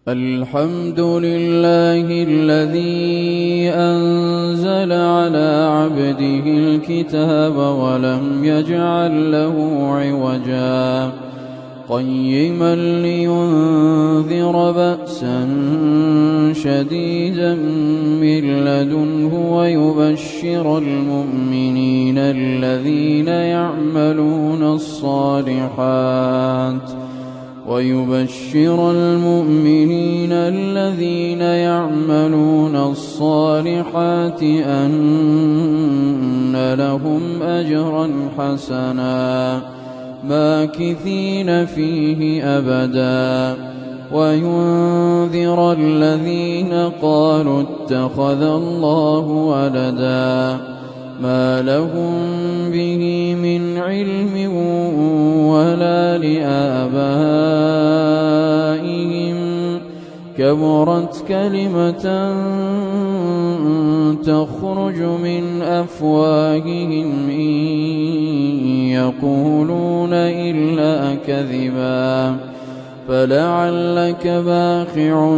الحمد لله الذي أنزل على عبده الكتاب ولم يجعل له عوجا قيما لينذر بأسا شديدا من لدنه ويبشر المؤمنين الذين يعملون الصالحات أن لهم أجرا حسنا ماكثين فيه أبدا وينذر الذين قالوا اتخذ الله ولدا ما لهم به من علم ولا لآبائهم كبرت كلمة تخرج من أفواههم إن يقولون إلا كذبا فلعلك باخع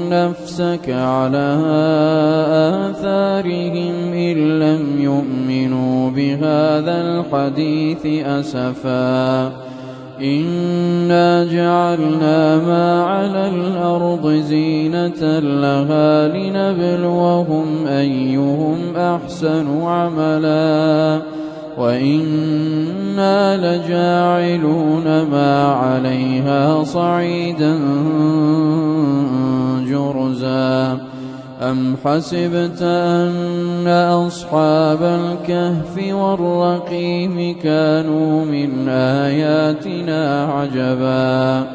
نفسك على آثارهم إن لم يؤمنوا بهذا الحديث أسفا إنا جعلنا ما على الأرض زينة لها لنبلوهم أيهم أحسن عملا وإنا لجاعلون ما عليها صعيدا جرزا أم حسبت أن أصحاب الكهف والرقيم كانوا من آياتنا عجبا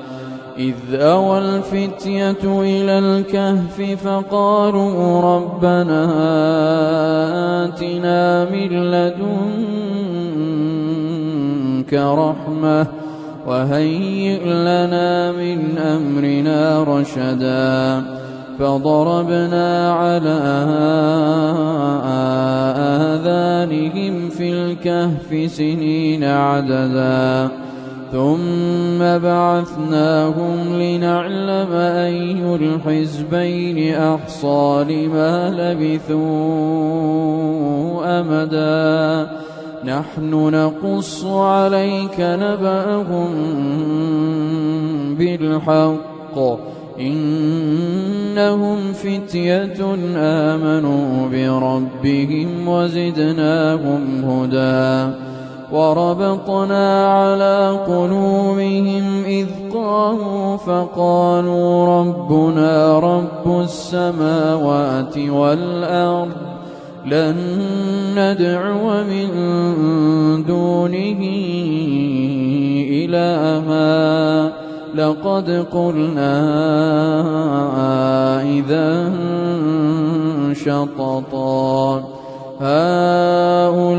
إذ أوى الفتية إلى الكهف فقالوا ربنا آتنا من لدنك رحمة وهيئ لنا من أمرنا رشدا فضربنا على آذانهم في الكهف سنين عددا ثم بعثناهم لنعلم أي الحزبين أحصى لما لبثوا أمدا نحن نقص عليك نبأهم بالحق إنهم فتية آمنوا بربهم وزدناهم هدى وربطنا على قلوبهم إذ قاموا فقالوا ربنا رب السماوات والأرض لن ندعو من دونه إلها لقد قلنا إذا شططا هؤلاء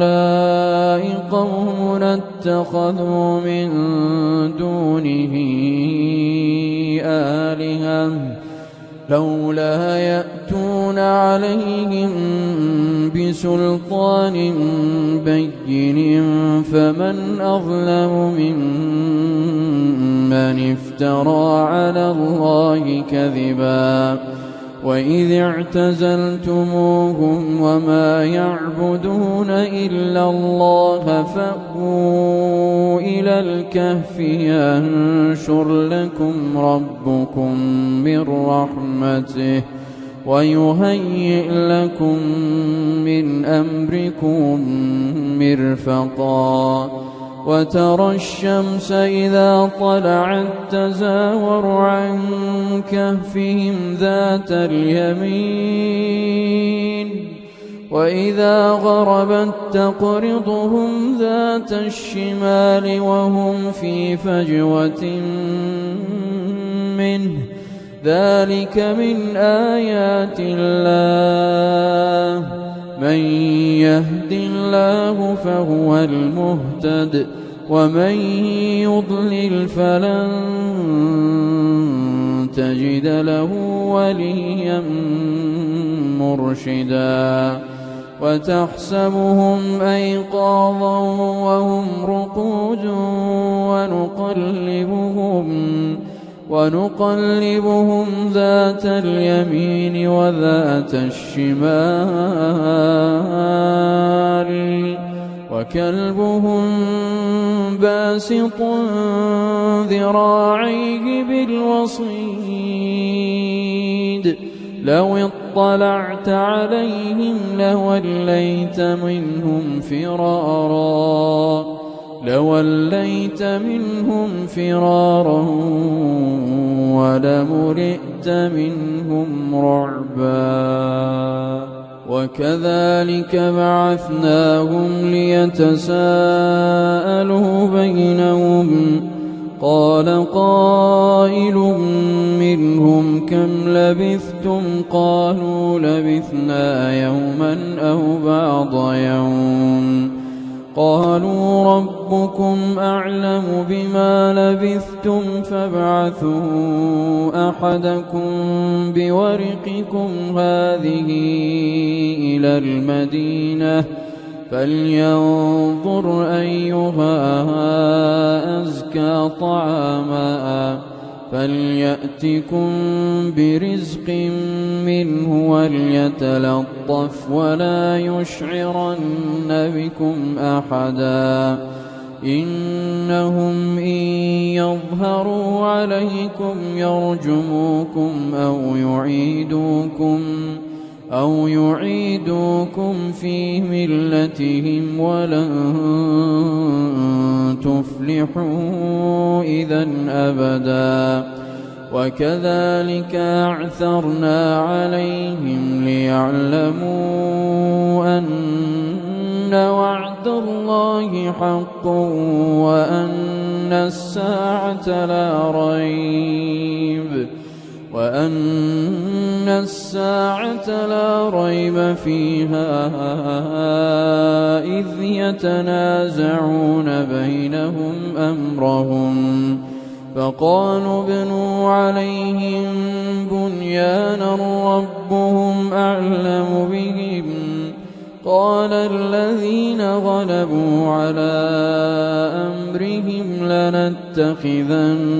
قومنا اتخذوا من دونه آلهة لولا يأتون عليهم بسلطان بين فمن أظلم ممن افترى على الله كذبا وإذ اعتزلتموهم وما يعبدون إلا الله فأووا إلى الكهف ينشر لكم ربكم من رحمته ويهيئ لكم من أمركم مرفقا وترى الشمس إذا طلعت تزاور عن كهفهم ذات اليمين وإذا غربت تقرضهم ذات الشمال وهم في فجوة منه ذلك من آيات الله من يهد الله فهو المهتد ومن يضلل فلن تجد له وليا مرشدا وتحسبهم أيقاظا ونقلبهم ذات اليمين وذات الشمال وكلبهم باسط ذراعيه بالوصيد لو اطلعت عليهم لوليت منهم فرارا ولملئت منهم رعبا وكذلك بعثناهم ليتساءلوا بينهم قال قائل منهم كم لبثتم قالوا لبثنا يوما أو بعض يوم قالوا ربكم أعلم بما لبثتم فابعثوا أحدكم بورقكم هذه إلى المدينة فلينظر أيها أزكى طعاما فليأتكم برزق منه وليتلطف ولا يشعرن بكم أحدا إنهم إن يظهروا عليكم يرجموكم أو يعيدوكم في ملتهم ولن تفلحوا إذا أبدا وكذلك أعثرنا عليهم ليعلموا أن وعد الله حق وأن الساعة لا ريب فيها إذ يتنازعون بينهم أمرهم فقالوا ابنوا عليهم بنيانا ربهم أعلم بهم قال الذين غلبوا على أمرهم لنتخذن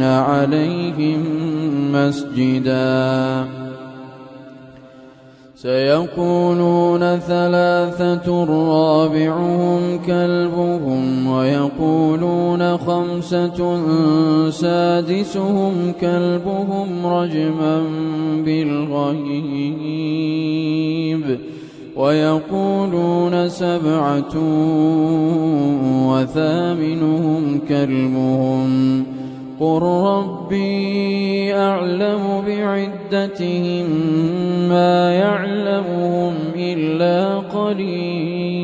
عليهم مسجدا سيقولون ثلاثة رابعهم كلبهم ويقولون خمسة سادسهم كلبهم رجما بالغيب ويقولون سبعة وثامنهم كلبهم قل ربي أعلم بعدتهم ما يعلمهم إلا قليل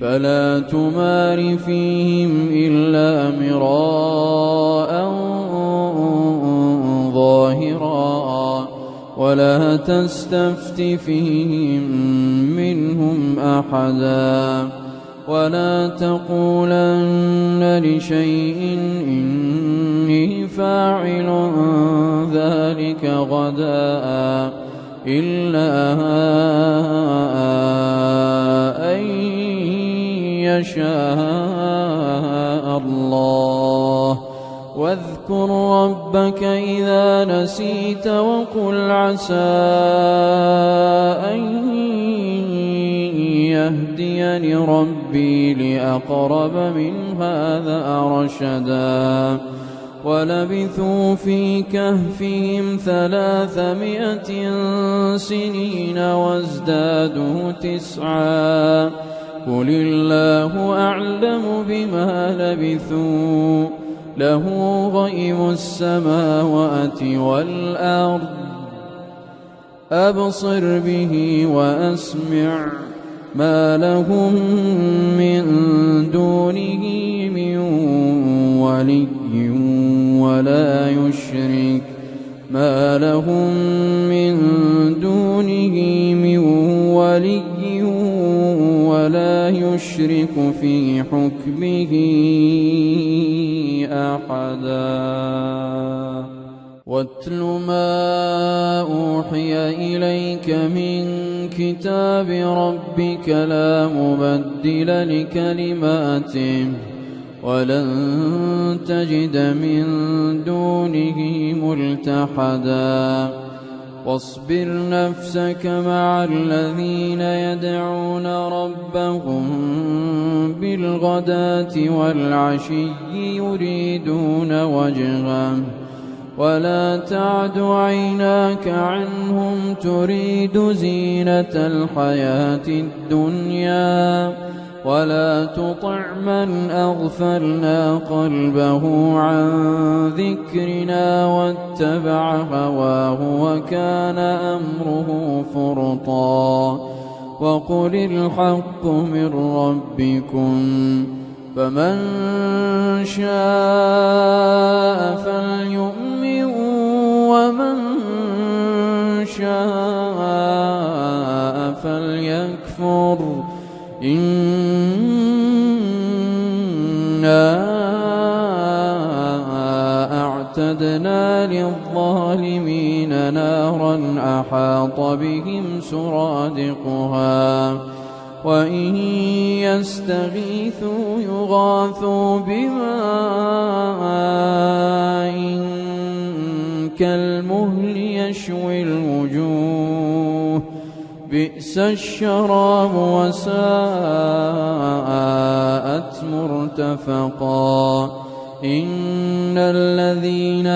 فلا تمار فيهم إلا مراء ظاهرا ولا تستفت فيهم منهم أحدا ولا تقولن لشيء إني فاعل ذلك غدا إلا أن يشاء الله واذكر ربك إذا نسيت وقل عسى أن يهديني ربي لأقرب من هذا رشدا ولبثوا في كهفهم 300 سنين وازدادوا 9 قل الله أعلم بما لبثوا له غيب السماوات والأرض أبصر به وأسمع ما لهم من دونه من ولي ولا يشرك ما لهم من دونه من ولي ولا يشرك في حكمه أحدا واتل ما أوحي إليك من كتاب ربك لا مبدل لكلماته ولن تجد من دونه ملتحدا واصبر نفسك مع الذين يدعون ربهم بالغداة والعشي يريدون وجهه ولا تعد عيناك عنهم تريد زينة الحياة الدنيا ولا تطع من أغفلنا قلبه عن ذكرنا واتبع هواه وكان أمره فرطا وقل الحق من ربكم فمن شاء فليؤمن ومن شاء فليكفر إنا أعتدنا للظالمين نارا أحاط بهم سرادقها وإن يستغيثوا يغاثوا بماء كالمهل يشوي الوجوه بئس الشراب وساءت مرتفقا إن الذين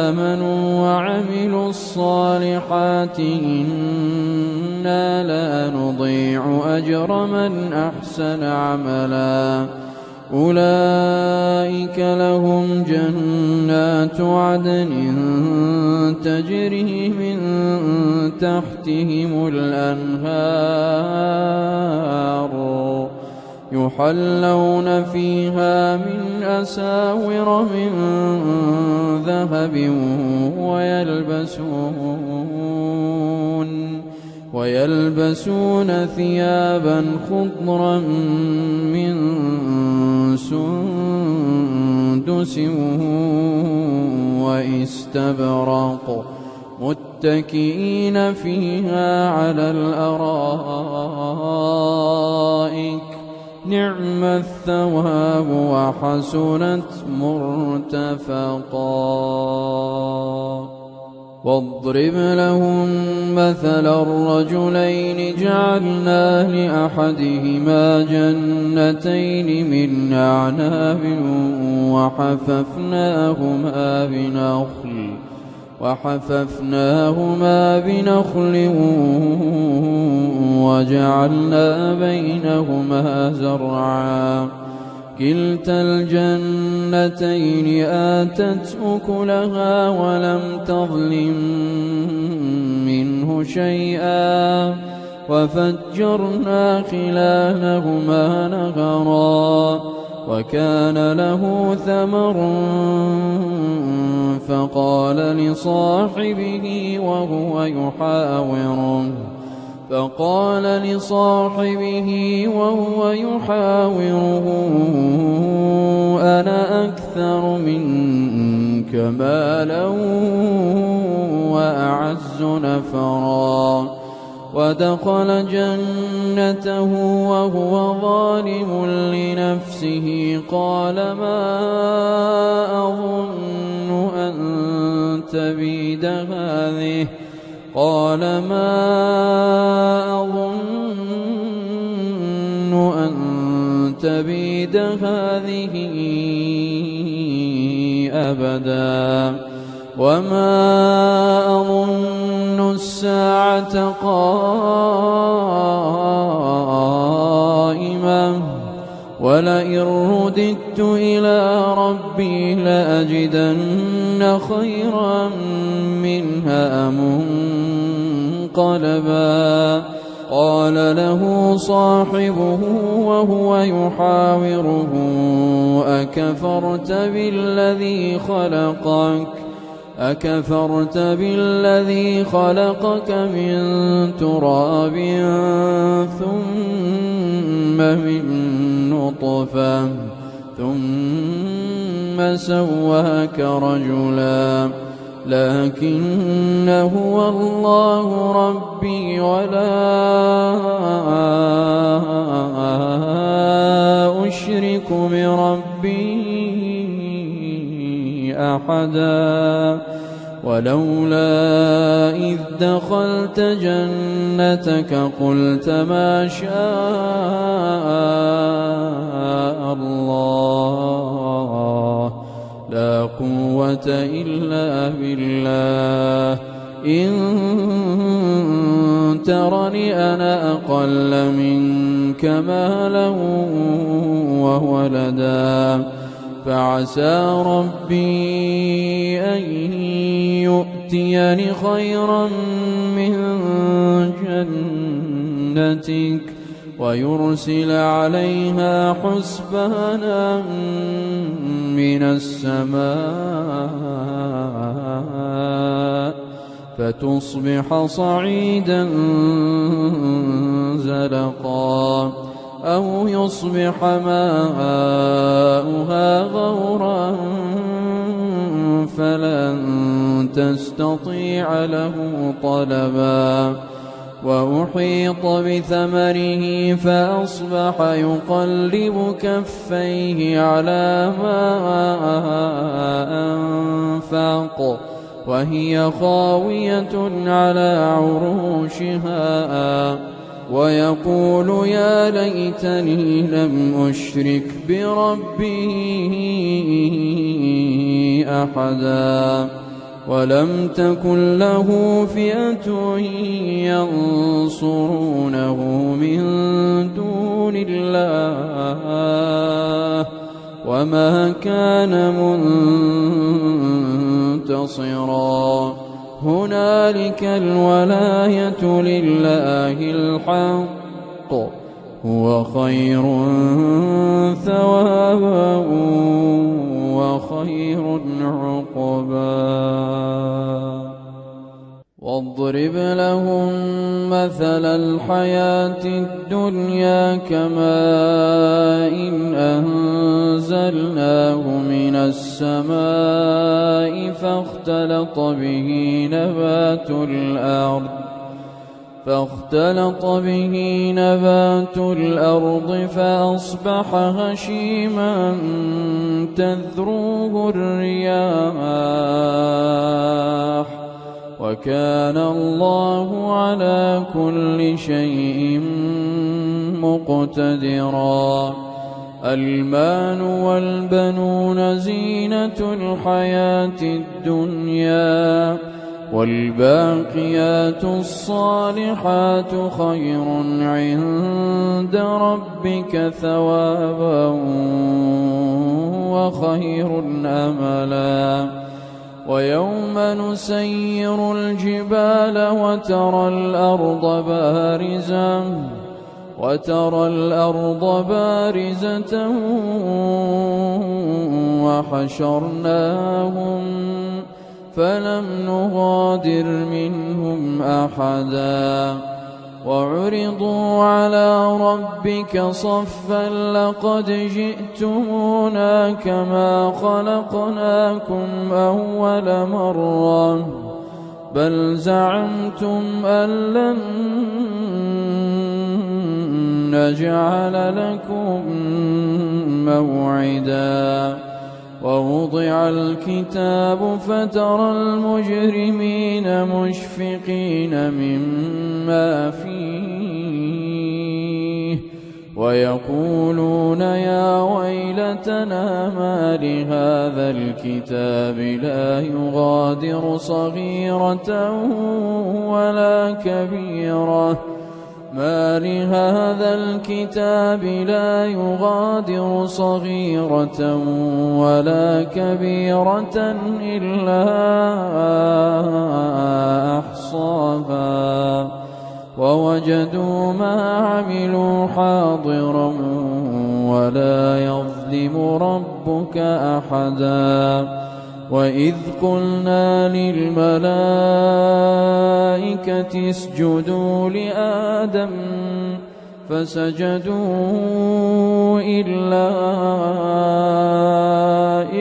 آمنوا وعملوا الصالحات إنا لا نضيع أجر من أحسن عملا أولئك لهم جنات عدن تجري من تحتهم الأنهار يحلون فيها من أساور من ذهب ويلبسون ثيابا خضرا من سندس واستبرق متكئين فيها على الأرائك نعم الثواب وحسنت مرتفقا واضرب لهم مثل الرجلين جعلنا لأحدهما جنتين من أعناب وحففناهما بنخل وجعلنا بينهما زرعا كلتا الجنتين آتت أكلها ولم تظلم منه شيئا وفجرنا خلالهما نهرا وكان له ثمر فقال لصاحبه وهو يحاوره أنا أكثر منك مالا وأعز نفرا ودخل جنته وهو ظالم لنفسه قال ما أظن أن تبيد هذه أبدا وما أظن الساعة قائمة ولئن رددت إلى ربي لأجدن خيرا منها منقلبا قال له صاحبه وهو يحاوره أكفرت بالذي خلقك من تراب ثم من نطفة ثم سواك رجلا لكن هو الله ربي ولا أشرك بربي أحدا ولولا إذ دخلت جنتك قلت ما شاء الله لا قوة إلا بالله إن ترني أنا أقل منك مالا وولدا فعسى ربي أن يؤتيني خيرا من جنتك ويرسل عليها حسبانا من السماء فتصبح صعيدا زلقا أو يصبح ماؤها غورا فلن تستطيع له طلبا وأحيط بثمره فأصبح يقلب كفيه على ما أنفق وهي خاوية على عروشها ويقول يا ليتني لم أشرك بربي أحدا ولم تكن له فئة ينصرونه من دون الله وما كان منتصرا هنالك الولاية لله الحق هو خير ثوابا وخير عقبا واضرب لهم مثل الحياة الدنيا كماء إن أنزلناه من السماء فاختلط به نبات الأرض فأصبح هشيما تذروه الرياح وكان الله على كل شيء مقتدرا المال والبنون زينة الحياة الدنيا والباقيات الصالحات خير عند ربك ثوابا وخير أملا ويوم نسير الجبال وترى الأرض بارزة وحشرناهم فلم نغادر منهم أحدا وعرضوا على ربك صفا لقد جئتمونا كما خلقناكم أول مرة بل زعمتم أن لن نجعل لكم موعدا ووضع الكتاب فترى المجرمين مشفقين مما فيه ويقولون يا ويلتنا ما لهذا الكتاب لا يغادر صغيرة ولا كبيرة ما لهذا الكتاب لا يغادر صغيرة ولا كبيرة إلا أحصاها ووجدوا ما عملوا حاضرا ولا يظلم ربك أحدا وإذ قلنا للملائكة اسجدوا لآدم فسجدوا إلا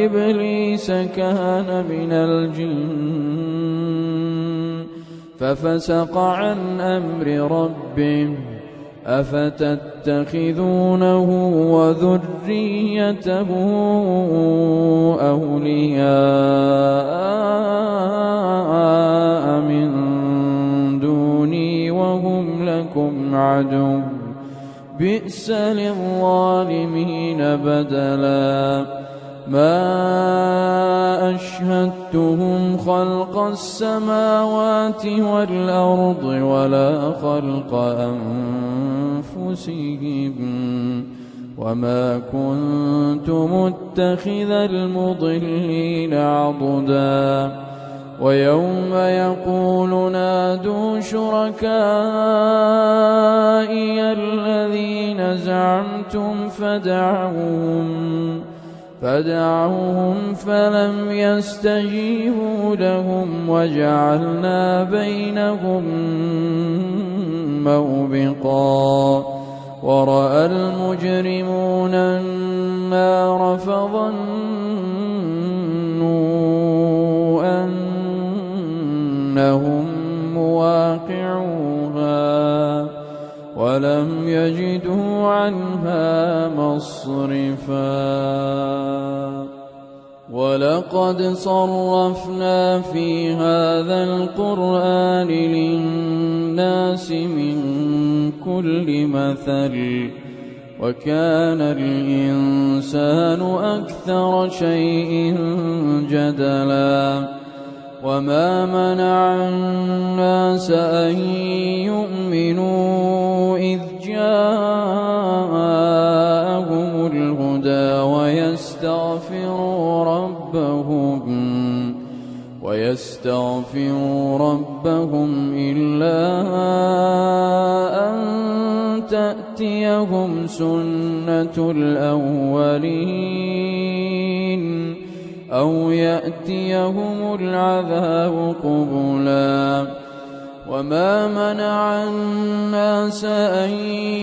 إبليس كان من الجن ففسق عن أمر ربه أفتتخذونه وذريته أولياء من دوني وهم لكم عدو بئس للظالمين بدلا ما أشهدتهم خلق السماوات والأرض ولا خلق أنفسهم وما كنت متخذ المضلين عضدا ويوم يقول نادوا شركائي الذين زعمتم فدعوهم فلم يستجيبوا لهم وجعلنا بينهم موبقا ورأى المجرمون النار فظنوا أنهم مواقعوها ولم يجدوا عنها مصرفا ولقد صرفنا في هذا القرآن للناس من كل مثل وكان الإنسان أكثر شيء جدلا وما منع الناس أن يؤمنوا إذ جاءهم الهدى ويستغفروا ربهم إلا أن تأتيهم سنة الأولين أو يأتيهم العذاب قبلا وما منع الناس أن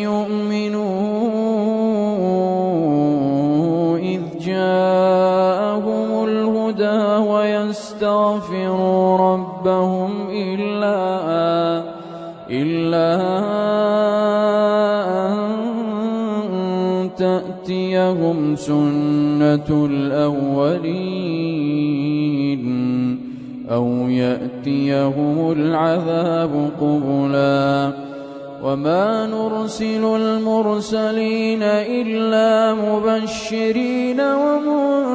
يؤمنوا إذ جاءهم الهدى ويستغفروا ربهم إلا أن تأتيهم سنة الأولين أو يأتيهم العذاب قبلا وما نرسل المرسلين إلا مبشرين ومنذرين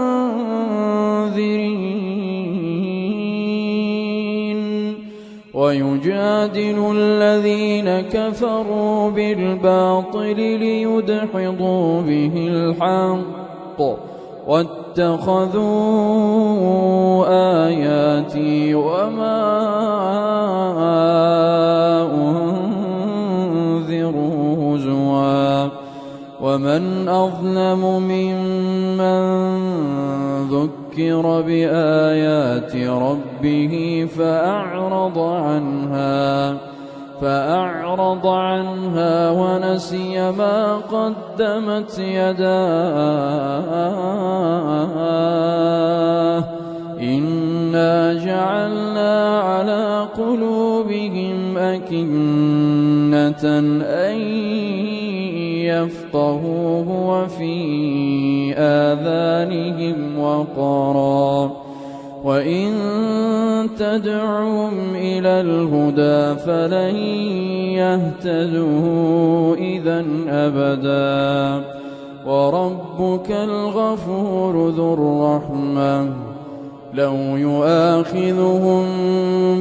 ويجادل الذين كفروا بالباطل ليدحضوا به الحق واتخذوا آياتي وما أنذروا هزوا ومن أظلم ممن ذكر بآيات ربه فأعرض عنها ونسي ما قدمت يداه إنا جعلنا على قلوبهم أكنة أن يفقهوه وفي آذانهم وقرا وإن تدعهم إلى الهدى فلن يهتدوا إذا أبدا وربك الغفور ذو الرحمة لو يؤاخذهم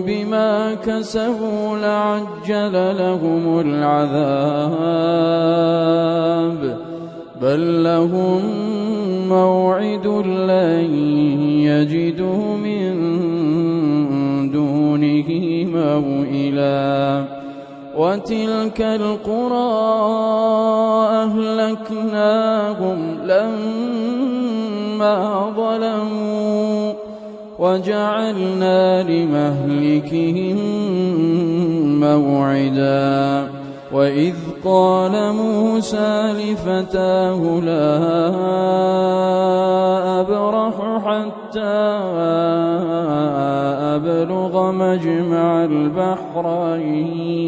بما كسبوا لعجل لهم العذاب بل لهم موعد لن يجدوا من دونه موئلا وتلك القرى أهلكناهم لما ظلموا وجعلنا لمهلكهم موعدا وإذ قال موسى لفتاه لا أبرح حتى أبلغ مجمع البحرين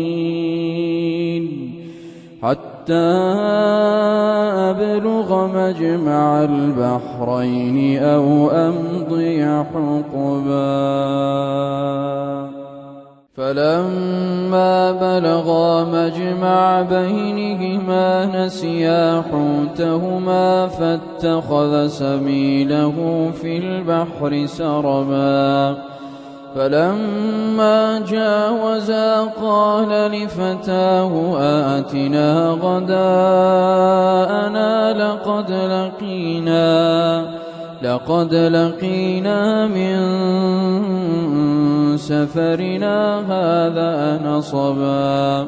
حتى أبلغ مجمع البحرين أو أمضي حقبا فلما بلغا مجمع بينهما نسيا حوتهما فاتخذ سبيله في البحر سربا فلما جاوزا قال لفتاه آتنا غداءنا لقد لقينا من سفرنا هذا نصبا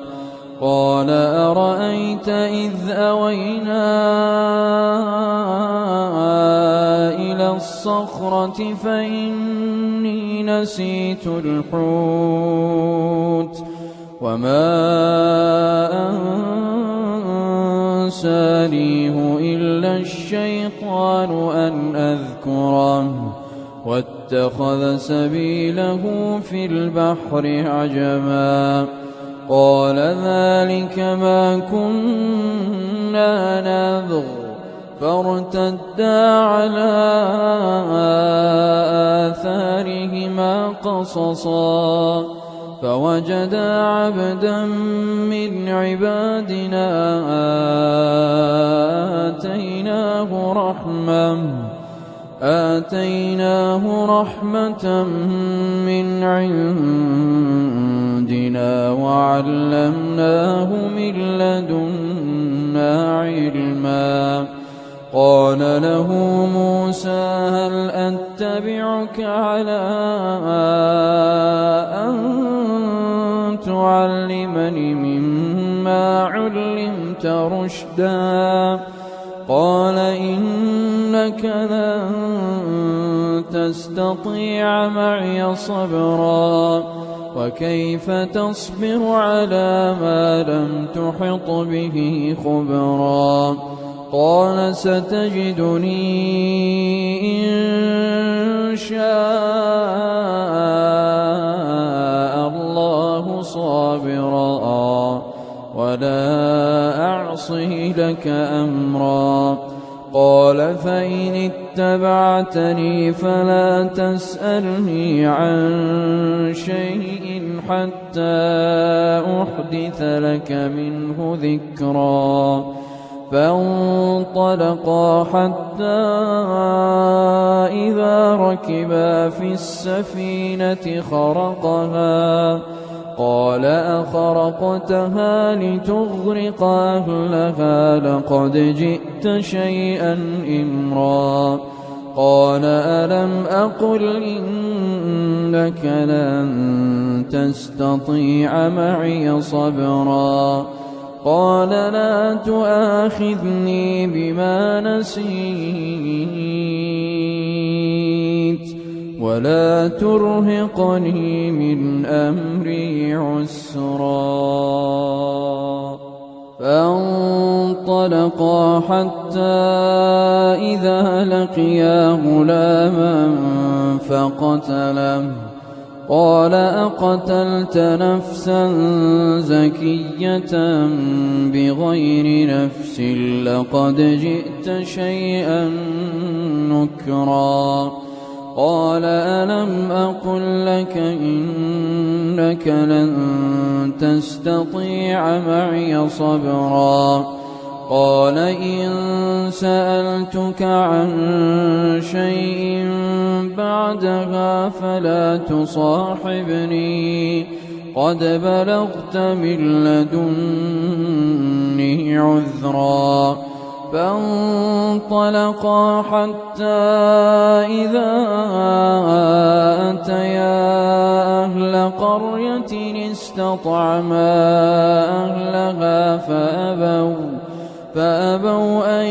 قال أرأيت إذ أوينا إلى الصخرة فإني نسيت الحوت وما أنسانيه إلا الشيطان أن أذكره واتخذ سبيله في البحر عجبا قال ذلك ما كنا نبغ فارتدا على آثارهما قصصا فوجدا عبدا من عبادنا آتيناه رحمة من عندنا وعلمناه من لدنا علما قال له موسى هل أتبعك على أن تعلمني مما علمت رشدا قال إنك لن تستطيع معي صبرا وكيف تصبر على ما لم تحط به خبرا قال ستجدني إن شاء الله صابرا ولا أعصي لك أمرا قال فإن اتبعتني فلا تسألني عن شيء حتى أحدث لك منه ذكرا فانطلقا حتى إذا ركبا في السفينة خرقها قال أخرقتها لتغرق أهلها لقد جئت شيئا إمرا قال ألم أقل إنك لن تستطيع معي صبرا قال لا تؤاخذني بما نسيت ولا ترهقني من أمري عسرا فانطلقا حتى إذا لقيا غلاما فقتله قال أقتلت نفسا زكية بغير نفس لقد جئت شيئا نكرا قال ألم أقل لك إنك لن تستطيع معي صبرا قال إن سألتك عن شيء بعدها فلا تصاحبني قد بلغت من لدني عذرا فانطلقا حتى إذا أتيا أهل قرية استطعما أهلها فأبوا أن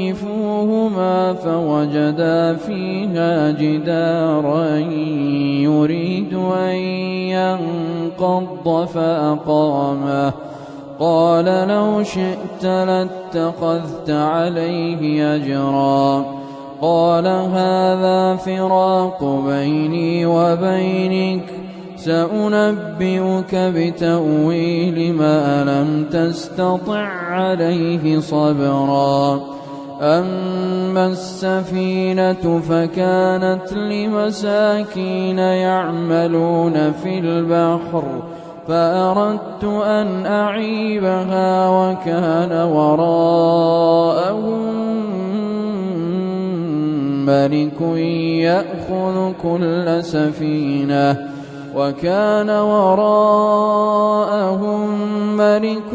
يضيفوهما فوجدا فيها جدارا يريد أن ينقض فأقامه قال لو شئت لاتخذت عليه أجرا قال هذا فراق بيني وبينك سأنبئك بتأويل ما لم تستطع عليه صبرا أما السفينة فكانت لمساكين يعملون في البحر فأردت أن أعيبها وكان وراءهم ملك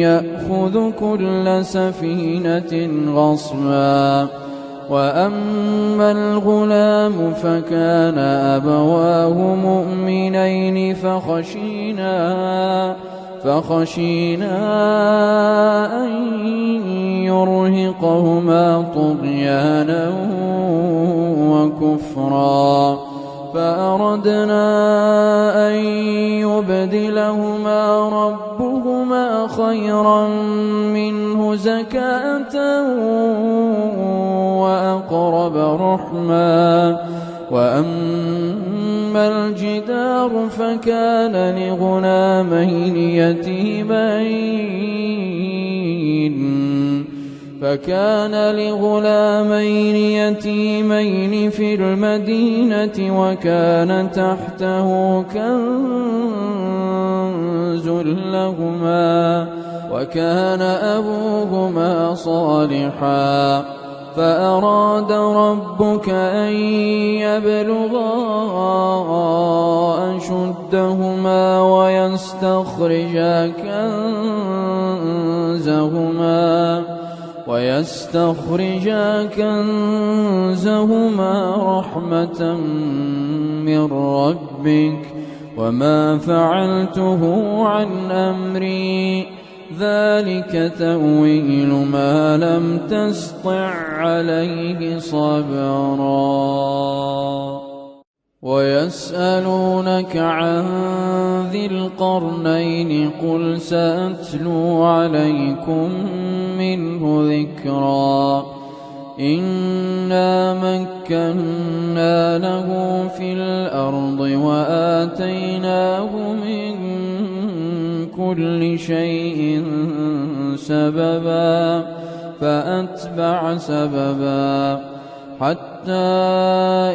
يأخذ كل سفينة غصبا وأما الغلام فكان أبواه مؤمنين فخشينا أن يرهقهما طغيانا وكفرا فأردنا أن يبدلهما ربهما خيرا منه زكاة وأقرب رحما وأما الجدار فكان لغلامين يتيمين في المدينة وكان تحته كنز لهما وكان أبوهما صالحا فأراد ربك أن يبلغا أشدهما ويستخرجا كنزهما رحمة من ربك وما فعلته عن أمري ذلك تأويل ما لم تسطع عليه صبرا ويسألونك عن ذي القرنين قل سأتلو عليكم منه ذكرا إنا مكنا له في الأرض وآتيناه من كل شيء سببا فأتبع سببا حتى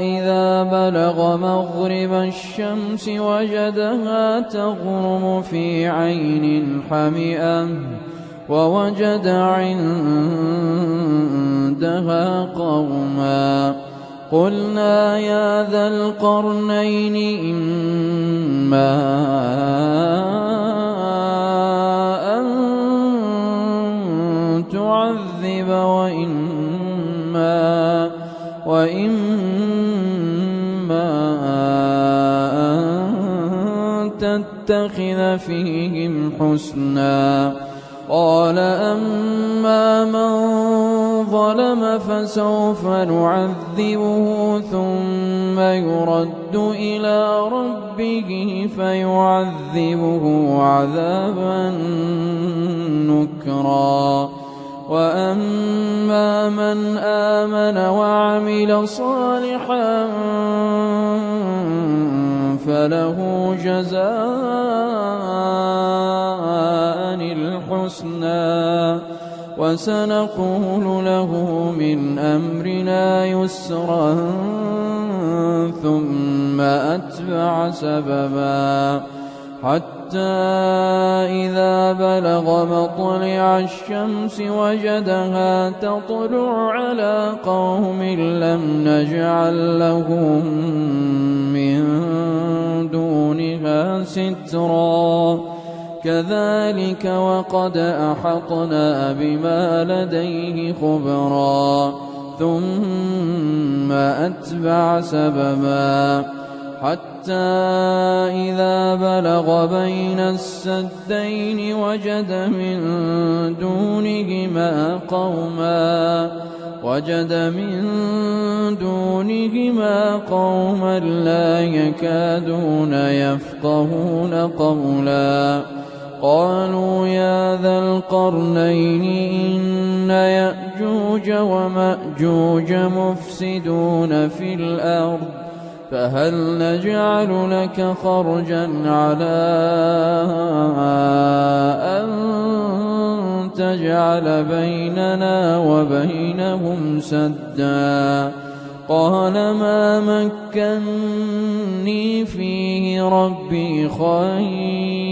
إذا بلغ مغرب الشمس وجدها تغرب في عين حمئة ووجد عندها قوما قلنا يا ذا القرنين إما أن تعذب وإما أن تتخذ فيهم حسنا قال أما من ظلم فسوف نعذبه ثم يرد إلى ربه فيعذبه عذابا نكرا وأما من آمن وعمل صالحا فله جزاء الحسنى وسنقول له من أمرنا يسرا ثم أتبع سببا حتى إذا بلغ مطلع الشمس وجدها تطلع على قوم لم نجعل لهم من دونها سترا كذلك وقد أحطنا بما لديه خبرا ثم أتبع سببا حتى إذا بلغ بين السدين وجد من دونهما قوما لا يكادون يفقهون قولا قالوا يا ذا القرنين إن يأجوج ومأجوج مفسدون في الأرض فهل نجعل لك خرجا على أن تجعل بيننا وبينهم سدا قال ما مكني فيه ربي خير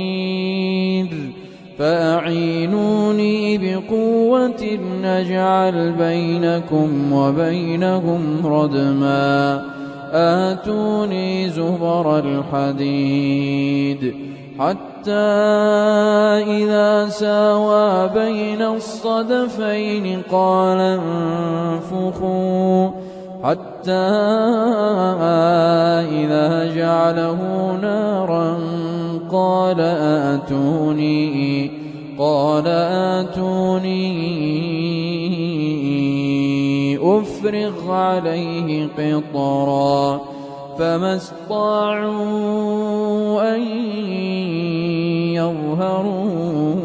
فأعينوني بقوة نجعل بينكم وبينهم ردما آتوني زبر الحديد حتى إذا ساوى بين الصدفين قال انفخوا حتى إذا جعله نارا قال آتوني أفرغ عليه قطرا فما استطاعوا أن يظهروه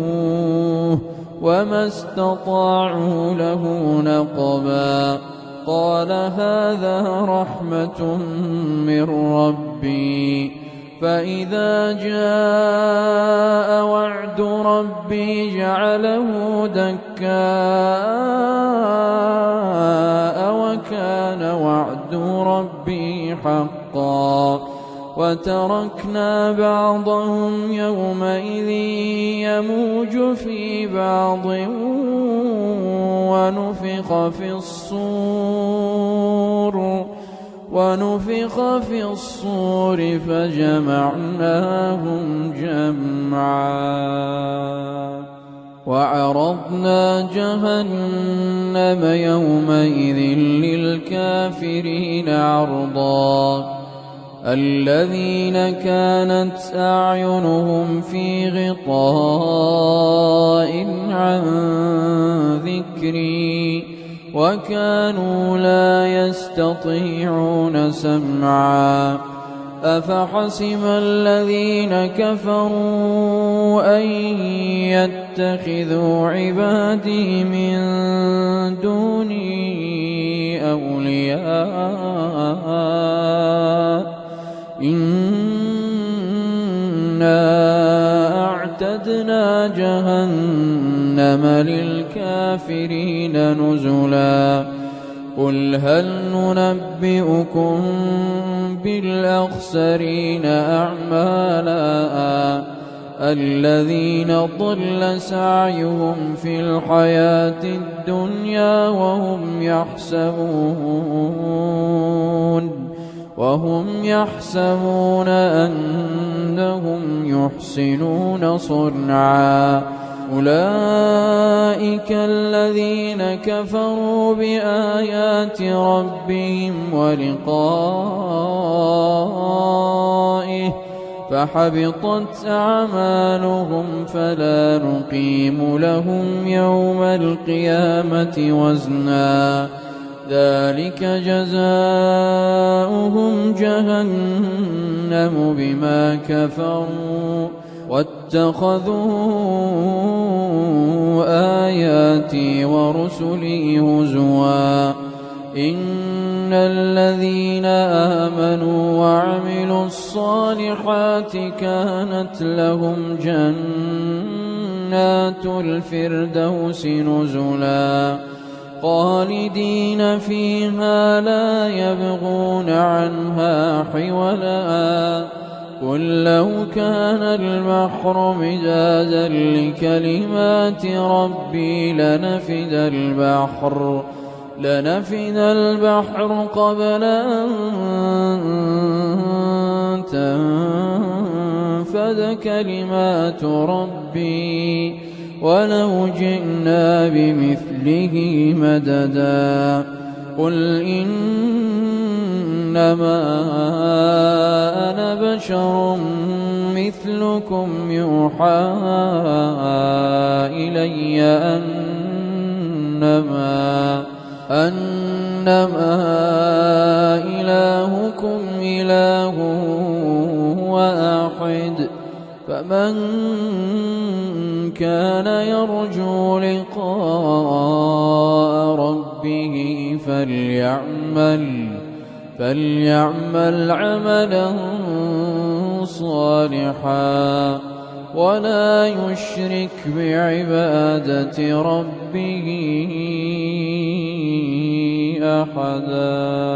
وما استطاعوا له نقبا قال هذا رحمة من ربي فإذا جاء وعد ربي جعله دكاء وكان وعد ربي حقا وتركنا بعضهم يومئذ يموج في بعض ونفخ في الصور فجمعناهم جمعا وعرضنا جهنم يومئذ للكافرين عرضا الذين كانت أعينهم في غطاء عن ذكري وكانوا لا يستطيعون سمعا أفحسب الذين كفروا أن يتخذوا عبادي من دوني أولياء إنا أعتدنا جهنم للكافرين نزلا قل هل ننبئكم بالأخسرين أعمالا الذين ضل سعيهم في الحياة الدنيا وهم يحسبون أنهم يحسنون صنعا أولئك الذين كفروا بآيات ربهم ولقائه فحبطت أعمالهم فلا نقيم لهم يوم القيامة وزنا ذلك جزاؤهم جهنم بما كفروا واتخذوا آياتي ورسلي هزوا إن الذين آمنوا وعملوا الصالحات كانت لهم جنات الفردوس نزلا خالدين فيها لا يبغون عنها حولا قل لو كان البحر مدادا لكلمات ربي لنفد البحر قبل أن تنفد كلمات ربي ولو جئنا بمثله مددا قل إنما أنا بشر مثلكم يوحى إلي أنما إلهكم إله واحد فمن كان يرجو لقاء ربه فليعمل عملا صالحا ولا يشرك بعبادة ربه أحدا.